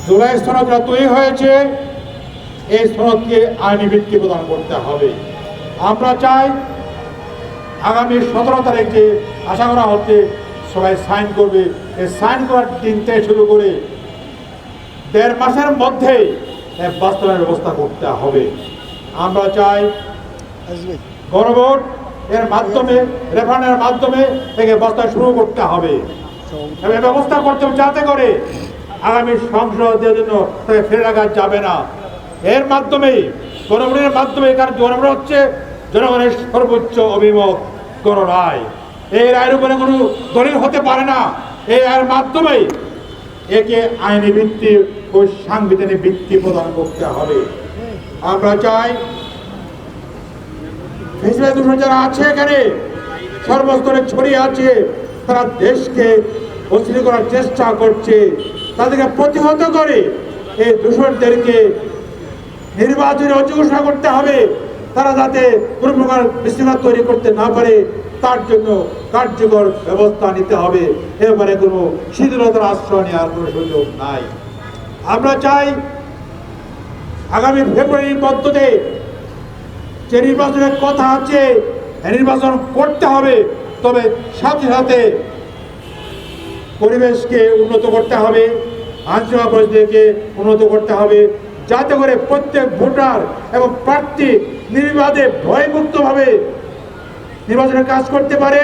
জুলাই সনদ তৈরি হয়েছে, এই সনদকে আইনি ভিত্তি প্রদান করতে হবে। আমরা চাই আগামী 17 তারিখে আশা করা হচ্ছে সবাই সাইন করবে। এই সাইন করার দিন থেকে শুরু করে 1.5 মাসের মধ্যে বাস্তবায়নের ব্যবস্থা করতে হবে। আমরা চাই গণভোট এর মাধ্যমে, রেফারেন্ডামের মাধ্যমে থেকে বাস্তবায়ন শুরু করতে হবে এবং ব্যবস্থা করতে হবে যাতে করে আগামী সংসদের জন্য তাকে ফেলে রাখা যাবে না। এর মাধ্যমে গণভোটের মাধ্যমে, কারণ গণভোট হচ্ছে জনগণের সর্বোচ্চ অভিমত গণরায়। এই রায়ের উপরে কোনো দলিল হতে পারে না। এই রায়ের মাধ্যমে একে আইনি ভিত্তি ও সাংবিধানিক ভিত্তি প্রদান করতে হবে। আমরা চাই যারা আছে এখানে সর্বস্তরে ছড়িয়ে আছে, তারা দেশকে অস্থির করার চেষ্টা করছে, তাদেরকে প্রতিহত করে এই দূষণদেরকে নির্বাচনে অযোগ্য করতে হবে। তারা যাতে কোনো প্রকার বিশৃঙ্খলা তৈরি করতে না পারে তার জন্য কার্যকর ব্যবস্থা নিতে হবে। এবারে কোনো শিথিলতার আশ্রয় নেওয়ার কোনো সুযোগ নাই। আমরা চাই আগামী ফেব্রুয়ারির মধ্যে যে নির্বাচনের কথা আছে, নির্বাচন করতে হবে, তবে সাথে সাথে পরিবেশকে উন্নত করতে হবে, আইনশৃঙ্খলা পরিস্থিতিকে উন্নত করতে হবে, যাতে করে প্রত্যেক ভোটার এবং প্রার্থী নির্বাচনে ভয়মুক্তভাবে নির্বাচনের কাজ করতে পারে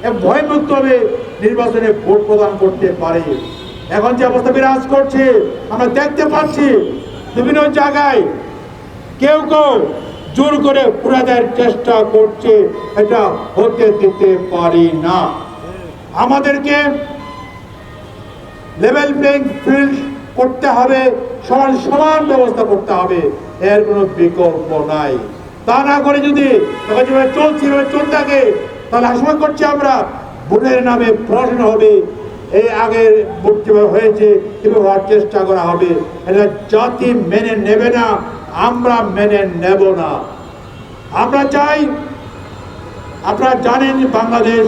এবং ভয়মুক্তভাবে নির্বাচনে ভোট প্রদান করতে পারে। এখন যে অবস্থা বিরাজ করছে আমরা দেখতে পাচ্ছি, বিভিন্ন জায়গায় কেউ কেউ জোর করে পুরা দেওয়ার চেষ্টা করছে, এটা হতে দিতে পারি না। আমাদেরকে লেভেল প্লেইং ফিল্ড করতে হবে, সমান সমান ব্যবস্থা করতে হবে, এর কোনো বিকল্প নাই। তা না করে যদি যেভাবে চলছে চলতে থাকে, তাহলে আশঙ্কা করছি আমরা ভোটের নামে প্রশ্ন হবে, এই আগের ভোট যেভাবে হয়েছে এভাবে হওয়ার চেষ্টা করা হবে। এটা জাতি মেনে নেবে না, আমরা মেনে নেব না। আমরা চাই, আপনারা জানেন বাংলাদেশ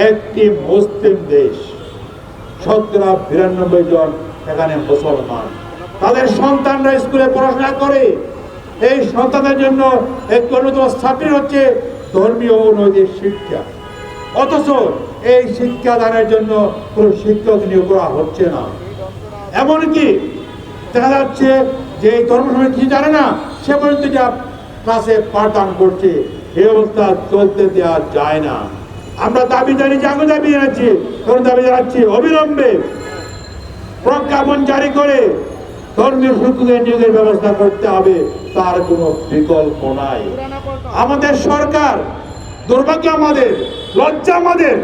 একটি মুসলিম দেশ, 92 জন এখানে মুসলমান, তাদের সন্তানরা স্কুলে পড়াশোনা করে। এই সন্তানদের জন্য একটি অন্যতম সাবজেক্ট হচ্ছে ধর্মীয় ও নৈতিক শিক্ষা, অথচ এই শিক্ষাদানের জন্য কোনো শিক্ষক নিয়োগ করা হচ্ছে না। এমনকি দেখা যাচ্ছে যে এই ধর্ম সম্পর্কে কিছু জানে না, সে পর্যন্ত যা ক্লাসে পাঠদান করছে, এই অবস্থা চলতে দেওয়া যায় না। আমরা দাবি জানাচ্ছি, আগে দাবি জানাচ্ছি, এখন দাবি জানাচ্ছি অবিলম্বে প্রজ্ঞাপন জারি করে ধর্মীয় শিক্ষকের নিয়োগের ব্যবস্থা করতে হবে, তার কোনো বিকল্প নাই। আমাদের সরকার, দুর্ভাগ্য আমাদের, লজ্জা আমাদের,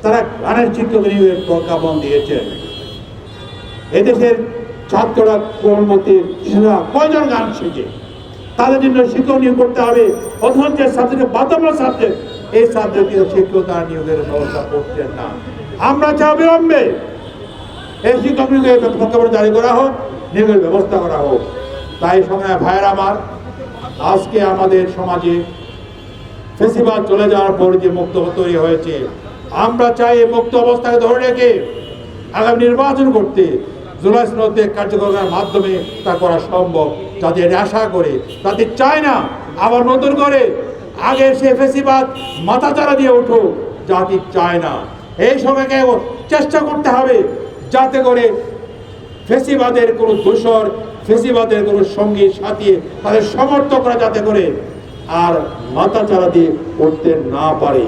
তারা গানের শিক্ষক নিয়োগের প্রজ্ঞাপন দিয়েছেন। এদেশের ছাত্ররা কর্মতে শিশুরা কয়জন গান শিখে, তাদের জন্য শিক্ষক নিয়োগ করতে হবে। অথচ যে সাবজেক্ট বাধ্যতামূলক সাবজেক্ট, এই সাবজেক্টে শিক্ষক তার নিয়োগের ব্যবস্থা করছেন না। আমরা চাই অবিলম্বে এই শিক্ষক নিয়োগের প্রজ্ঞাপন জারি করা হোক, নিয়োগের ব্যবস্থা করা হোক। তাই সময় ভাইয়ের আমার, আজকে আমাদের সমাজে ফেসিবাদ চলে যাওয়ার পর যে মুক্ত তৈরি হয়েছে, আমরা চাই এই মুক্ত অবস্থাকে ধরে রেখে আগামী নির্বাচন করতে জুলাই সনদে কার্যকর করার মাধ্যমে তা করা সম্ভব। যাতে এটা আশা করে, তাতে চায় না আবার নতুন করে আগে সে ফেসিবাদ মাথাচাড়া দিয়ে উঠুক, জাতি চায় না। এই সময়কে চেষ্টা করতে হবে যাতে করে ফেসিবাদের কোনো দোষর, ফেসিবাদের কোনো সঙ্গী সাথী, তাদের সমর্থকরা যাতে করে আর মাথাচাড়া দিয়ে উঠতে না পারে।